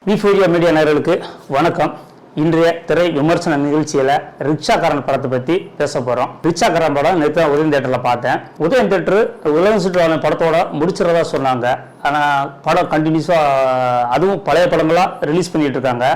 விஃபோரியா media நேயர்களுக்கு வணக்கம். இன்றைய திரை விமர்சன நிகழ்ச்சியில் ரிக்ஷாக்காரன் படத்தை பற்றி பேச போகிறோம். ரிக்ஷாக்காரன் படம் நேற்று உதயம் தேட்டரில் பார்த்தேன். உதயம் தேட்டரு உலகம் சுற்றுலா படத்தோட முடிச்சிடறதா சொன்னாங்க. ஆனால் படம் கண்டினியூஸாக அதுவும் பழைய படங்களாக ரிலீஸ் பண்ணிட்டு இருக்காங்க.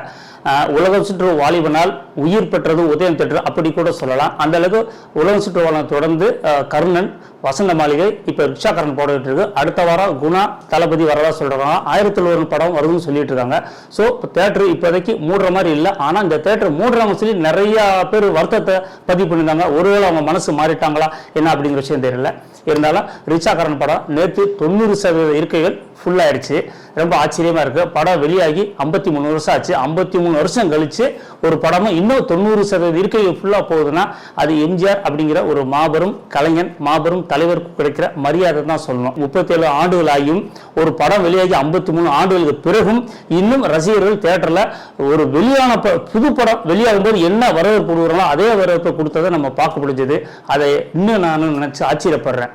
உலகம் சுற்று வாலிபனால் உயிர் பெற்றது உதயம் தேட்டர் அப்படி கூட சொல்லலாம். அந்த அளவுக்கு உலகம் சுற்று வாலிபன் தொடர்ந்து கர்ணன், வசந்த மாளிகை, இப்போ ரிக்ஷாக்காரன் போட்டுட்டு இருக்கு. அடுத்த வாரம் குணா, தளபதி வரதா சொல்றாங்க. 1001 படம் வருதுன்னு சொல்லிட்டு இருக்காங்க. ஸோ தேட்டர் இப்போதைக்கு மூடுற மாதிரி இல்லை. ஆனால் இந்த தேட்டர் மூடுறாங்க சொல்லி நிறைய பேர் வருத்தத்தை பதிவு பண்ணியிருந்தாங்க. ஒருவேளை அவங்க மனசு மாறிட்டாங்களா என்ன அப்படிங்கிற விஷயம் தெரியல. இருந்தாலும் ரிக்ஷாக்காரன் படம் நேற்று 90% இருக்கைகள் ஃபுல் ஆயிடுச்சு. ரொம்ப ஆச்சரியமா இருக்கு. படம் வெளியாகி 53 வருஷம் ஆச்சு. 53 வருஷம் கழிச்சு ஒரு படமும் இன்னும் 90% இருக்கைகள் ஃபுல்லா போகுதுன்னா அது எம்ஜிஆர் அப்படிங்கிற ஒரு மாபெரும் கலைஞன், மாபெரும் தலைவருக்கு கிடைக்கிற மரியாதை தான் சொல்லணும். 37 ஆண்டுகள் ஆகியும் ஒரு படம் வெளியாகி 53 ஆண்டுகளுக்கு பிறகும் இன்னும் ரசிகர்கள் தியேட்டர்ல ஒரு வெளியான புது படம் வெளியாகும் போது என்ன வரவேற்பு கொடுக்குறாங்களோ அதே வரவேற்பை கொடுத்ததை நம்ம பார்க்க முடிஞ்சது. அதை இன்னும் நான் நினைச்சு ஆச்சரியப்படுறேன்.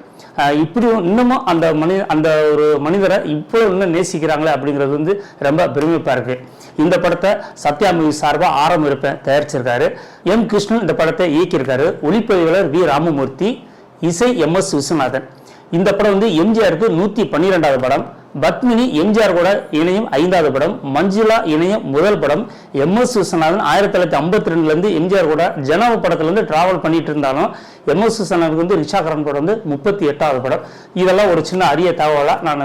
இப்படி இன்னமும் அந்த ஒரு மனிதரை இப்போ இன்னும் நேசிக்கிறாங்களே அப்படிங்கிறது வந்து ரொம்ப பெருமைப்பா இருக்கு. இந்த படத்தை சத்யா மூவி சார்பாக ஆரம் இருப்பேன் தயாரிச்சிருக்காரு. எம் கிருஷ்ணன் இந்த படத்தை இயக்கியிருக்காரு. ஒளிப்பதிவாளர் வி ராமமூர்த்தி, இசை MS விஸ்வநாதன். இந்த படம் வந்து எம்ஜிஆருக்கு 112வது படம். பத்மினி எம்ஜிஆர் கூட இணையும் 5வது படம். மஞ்சுளா இணையம் முதல் படம். MS விஸ்வநாதன் 1952 எம்ஜிஆர் கூட ஜனவ படத்துல டிராவல் பண்ணிட்டு இருந்தாலும் MS விஸ்வநாதனுக்கு வந்து ரிக்ஷாக்காரன் படம் வந்து 38வது படம். இதெல்லாம் ஒரு சின்ன அரிய தகவலா நான்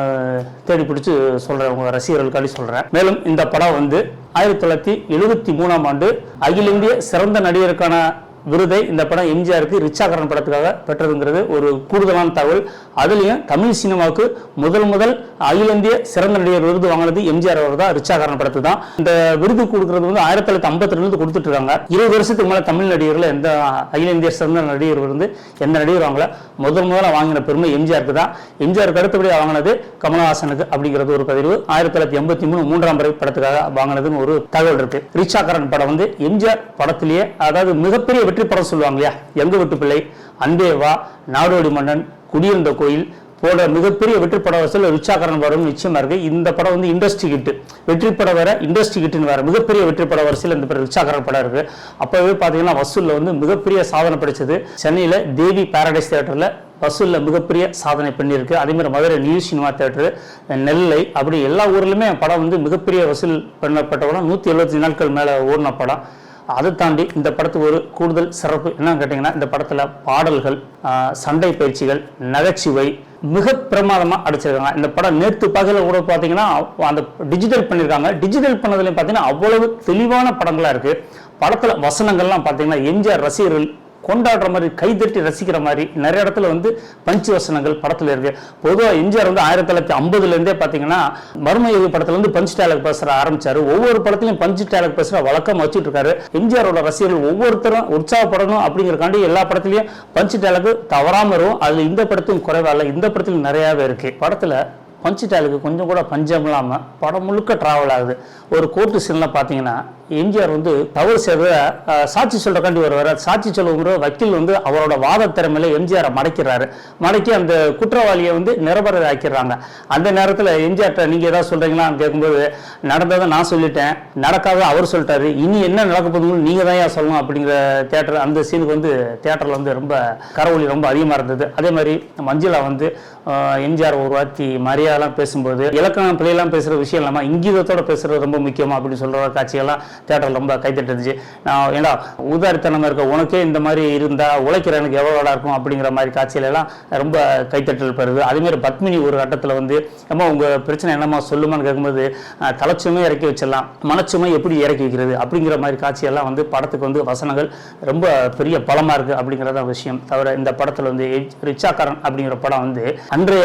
தேடி பிடிச்சு சொல்றேன், உங்க ரசிகர்களுக்காண்டி சொல்றேன். மேலும் இந்த படம் வந்து 1973ஆம் ஆண்டு அகில இந்திய சிறந்த நடிகருக்கான விருதை இந்த படம் எம்ஜிஆருக்கு ரிக்ஷாக்காரன் படத்துக்காக பெற்றதுங்கிறது ஒரு கூடுதலான தகவல். அதுலயும் தமிழ் சினிமாவுக்கு முதல் அகில இந்திய சிறந்த நடிகர் விருது வாங்கினது எம்ஜிஆர் அவர் தான், ரிக்ஷாக்காரன் படத்து தான். இந்த விருது கொடுக்கறது வந்து 1952 கொடுத்துட்டு இருக்காங்க. 20 வருஷத்துக்கு மேல தமிழ் நடிகர்கள் எந்த அகில இந்திய சிறந்த நடிகர் விருது எந்த நடிகர் வாங்கல. முதல்ல வாங்கின பெருமை எம்ஜிஆருக்கு தான். எம்ஜிஆருக்கு அடுத்தபடியாக வாங்கினது கமலஹாசனுக்கு அப்படிங்கிறது ஒரு பதிவு. 1983 மூன்றாம் பிறை படத்துக்காக வாங்கினதுன்னு ஒரு தகவல் இருக்கு. ரிக்ஷாக்காரன் படம் வந்து எம்ஜிஆர் படத்திலேயே, அதாவது மிகப்பெரிய வெற்றி படம் சொல்லுவாங்க இல்லையா, எங்க வீட்டு பிள்ளை, அன்பேவா, நாடோடி மன்னன், குடியிருந்த கோயில் போன்ற மிகப்பெரிய வெற்றி பட வரிசையில் ரிக்ஷாக்காரன் படம் நிச்சயமா இருக்கு. இந்த படம் வந்து இண்டஸ்ட்ரி ஹிட், வெற்றி படம் வேற, இண்டஸ்ட்ரி ஹிட்னு வேற. மிகப்பெரிய வெற்றி பட வரிசையில் இந்த ரிக்ஷாக்காரன் படம் இருக்கு. அப்பவே பாத்தீங்கன்னா வசூல்ல வந்து மிகப்பெரிய சாதனை படிச்சது. சென்னையில தேவி பாரடைஸ் தியேட்டர்ல வசூல்ல மிகப்பெரிய சாதனை பண்ணியிருக்கு. அதே மாதிரி மதுரை நியூ சினிமா தியேட்டர், நெல்லை, அப்படி எல்லா ஊர்லயுமே படம் வந்து மிகப்பெரிய வசூல் பண்ணப்பட்ட படம். 175 நாட்கள் மேல ஓடின படம். அதை தாண்டி இந்த படத்துக்கு ஒரு கூடுதல் சிறப்பு என்னன்னு கேட்டிங்கன்னா, இந்த படத்தில் பாடல்கள், சண்டை பயிற்சிகள், நகைச்சுவை மிக பிரமாதமாக அடிச்சிருக்காங்க. இந்த படம் நேற்று பகல கூட பார்த்தீங்கன்னா அந்த டிஜிட்டல் பண்ணியிருக்காங்க. டிஜிட்டல் பண்ணதுலையும் பார்த்தீங்கன்னா அவ்வளவு தெளிவான படங்களாக இருக்குது. படத்தில் வசனங்கள்லாம் பார்த்தீங்கன்னா எம்ஜிஆர் ரசிகர்கள் கொண்டாடுற மாதிரி, கைதட்டி ரசிக்கிற மாதிரி நிறைய இடத்துல வந்து பஞ்சு வசனங்கள் படத்துல இருக்கு. பொதுவாக எம்ஜிஆர் வந்து 1950 பார்த்தீங்கன்னா மர்மயுக படத்துல வந்து பஞ்ச் டயலாக் பேசுற ஆரம்பிச்சாரு. ஒவ்வொரு படத்திலையும் பஞ்ச் டயலாக் பேசுற வழக்கம் வச்சுட்டு இருக்காரு. எம்ஜிஆரோட ரசிகர்கள் ஒவ்வொருத்தரும் உற்சாகப்படணும் அப்படிங்கிறக்காண்டி எல்லா படத்திலையும் பஞ்ச் டயலாக் தவறாம இருக்கும். அதுல இந்த படத்தும் குறைவா இல்லை, இந்த படத்துல நிறையாவே இருக்கு. படத்துல பஞ்சு டயலுக்கு கொஞ்சம் கூட பஞ்சம் இல்லாமல் படம் முழுக்க டிராவல் ஆகுது. ஒரு கோர்ட்டு சீன்லாம் பார்த்தீங்கன்னா எம்ஜிஆர் வந்து தவறு செய்த சாட்சி சொல்றக்காண்டி வருவார். சாட்சி சொல்லுங்கிற வக்கீல் வந்து அவரோட வாத திறமையில எம்ஜிஆரை மடக்கி அந்த குற்றவாளியை வந்து நிரபராதி ஆக்கிடுறாங்க. அந்த நேரத்தில் எம்ஜிஆர்ட்ட நீங்க ஏதாவது சொல்றீங்களான்னு கேட்கும்போது, நடந்ததை நான் சொல்லிட்டேன், நடக்காத அவர் சொல்லிட்டாரு, இனி என்ன நடக்க போகுதுன்னு நீங்க தான் ஏன் சொல்லணும் அப்படிங்கிற தியேட்டர். அந்த சீனுக்கு வந்து தியேட்டர்ல வந்து ரொம்ப கரவொலி ரொம்ப அதிகமாக இருந்தது. அதே மாதிரி மஞ்சுளா வந்து எம்ஜிஆர் ஒரு வார்த்தை மரியாதைலாம் பேசும்போது இலக்கணம் பிள்ளையெல்லாம் பேசுகிற விஷயம் இல்லாமல் இங்கீதத்தோட பேசுகிறது ரொம்ப முக்கியமாக அப்படின்னு சொல்கிற காட்சிகள்லாம் தியேட்டரில் ரொம்ப கைத்தட்டு இருந்துச்சு. நான் ஏண்டா ஊதாரித்தனமாக இருக்க உனக்கே இந்த மாதிரி இருந்தால் உழைக்கிற எனக்கு எவ்வளோ இருக்கும் அப்படிங்கிற மாதிரி காட்சியிலெல்லாம் ரொம்ப கைத்தட்டல் பெறுது. அதேமாதிரி பத்மினி ஒரு கட்டத்தில் வந்து அம்மா உங்கள் பிரச்சனை என்னம்மா சொல்லுமான்னு கேட்கும்போது தலைச்சுமை இறக்கி வச்சிடலாம், மனச்சுமை எப்படி இறக்கி வைக்கிறது அப்படிங்கிற மாதிரி காட்சியெல்லாம் வந்து படத்துக்கு வந்து வசனங்கள் ரொம்ப பெரிய பலமாக இருக்குது அப்படிங்கிறத விஷயம். தவிர இந்த படத்தில் வந்து ரிக்ஷாக்காரன் அப்படிங்கிற படம் வந்து அன்றைய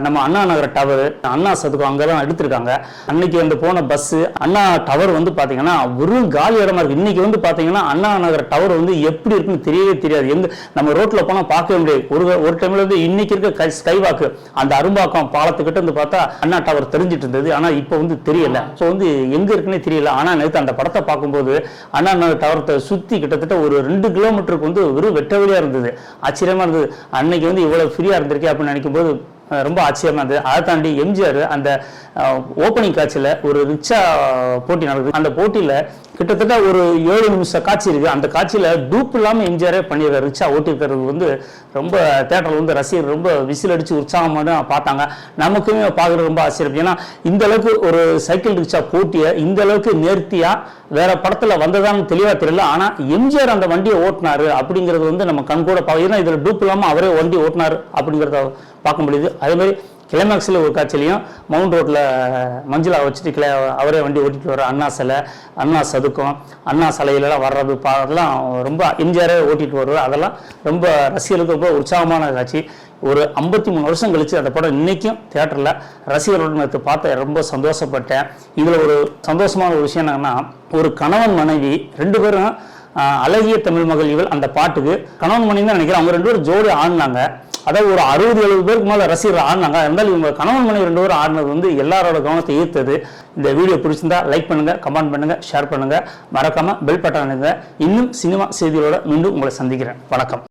நம்ம அண்ணா நகர டவர், அண்ணா சதுக்கம் அங்கெல்லாம் எடுத்திருக்காங்க. அன்னைக்கு வந்து போன பஸ் அண்ணா டவர் வந்து பாத்தீங்கன்னா வெறும் காலி இடமா இருக்கு. இன்னைக்கு வந்து பாத்தீங்கன்னா அண்ணா நகர டவர் வந்து எப்படி இருக்குன்னு தெரியவே தெரியாது. எங்க நம்ம ரோட்ல போனா பார்க்கவே முடியாது. ஒரு டைம்ல வந்து இன்னைக்கு இருக்க ஸ்கைவாக்கு அந்த அரும்பாக்கம் பாலத்துக்கிட்ட வந்து பார்த்தா அண்ணா டவர் தெரிஞ்சிட்டு இருந்தது. ஆனா இப்ப வந்து தெரியல. ஸோ வந்து எங்க இருக்குன்னே தெரியல. ஆனா நேற்று அந்த படத்தை பார்க்கும்போது அண்ணா நகர் டவரத்தை சுத்தி கிட்டத்தட்ட ஒரு 2 கிலோமீட்டருக்கு வந்து வெறும் வெட்ட வெளியா இருந்தது. ஆச்சரியமா இருந்தது. அன்னைக்கு வந்து இவ்வளவு ஃப்ரீயா இருந்திருக்கே அப்படின்னு நினைக்கும் போது ரொம்ப ஆச்சரியமா இருந்தது. அதை தாண்டி எம்ஜிஆர் அந்த ஓப்பனிங் காட்சியில் ஒரு ரிக்ஷா போட்டி நடக்குது. அந்த போட்டியில் கிட்டத்தட்ட ஒரு 7 நிமிஷ காட்சி இருக்குது. அந்த காட்சியில் டூப் இல்லாமல் எம்ஜிஆரே பண்ணியிருக்காரு. ரிக்ஷா ஓட்டியிருக்கிறது வந்து ரொம்ப தேட்டரில் வந்து ரசிகர் ரொம்ப விசில் அடித்து உற்சாகமாக பார்த்தாங்க. நமக்குமே பார்க்குறது ரொம்ப ஆச்சரியம். ஏன்னா இந்த அளவுக்கு ஒரு சைக்கிள் ரிக்ஷா போட்டியை இந்த அளவுக்கு நேர்த்தியாக வேற படத்தில் வந்ததான்னு தெளிவாக தெரியல. ஆனால் எம்ஜிஆர் அந்த வண்டியை ஓட்டினாரு அப்படிங்கிறது வந்து நம்ம கண்கூட பார்க்க. ஏன்னா இதில் டூப் இல்லாமல் அவரே வண்டி ஓட்டினார் அப்படிங்கிறத பார்க்க முடியுது. அதே மாதிரி கிளைமேக்ஸில் ஒரு காட்சியிலையும் மவுண்ட் ரோட்டில் மஞ்சளா வச்சுட்டு அவரே வண்டி ஓட்டிட்டு வர அண்ணா சிலை, அண்ணா சதுக்கம், அண்ணா சிலையிலலாம் வர்றது அதெல்லாம் ரொம்ப எம்ஜிஆரே ஓட்டிட்டு வருவார். அதெல்லாம் ரொம்ப ரசிகர்களுக்கு ரொம்ப உற்சாகமான காட்சி. ஒரு 53 வருஷம் கழிச்சு அந்த படம் இன்னைக்கும் தியேட்டரில் ரசிகர்களுடன் நேற்று பார்த்து ரொம்ப சந்தோஷப்பட்டேன். இதில் ஒரு சந்தோஷமான ஒரு விஷயம் என்னன்னா, ஒரு கணவன் மனைவி 2 பேரும் அழகிய தமிழ் மகள் இவள் அந்த பாட்டுக்கு கணவன் மனைவி தான் நினைக்கிறேன். அவங்க 2 பேரும் ஜோடி ஆடினாங்க. அதாவது ஒரு 60-70 பேருக்கு மேலே ரசிகர்கள் ஆடினாங்க. இருந்தாலும் இவங்க கணவன் மனைவி 2 பேரும் ஆடினது வந்து எல்லாரோட கவனத்தை ஈர்த்தது. இந்த வீடியோ பிடிச்சிருந்தா லைக் பண்ணுங்க, கமெண்ட் பண்ணுங்க, ஷேர் பண்ணுங்க, மறக்காம பெல் பட்டன் அனுங்க. இன்னும் சினிமா செய்திகளோட மீண்டும் உங்களை சந்திக்கிறேன். வணக்கம்.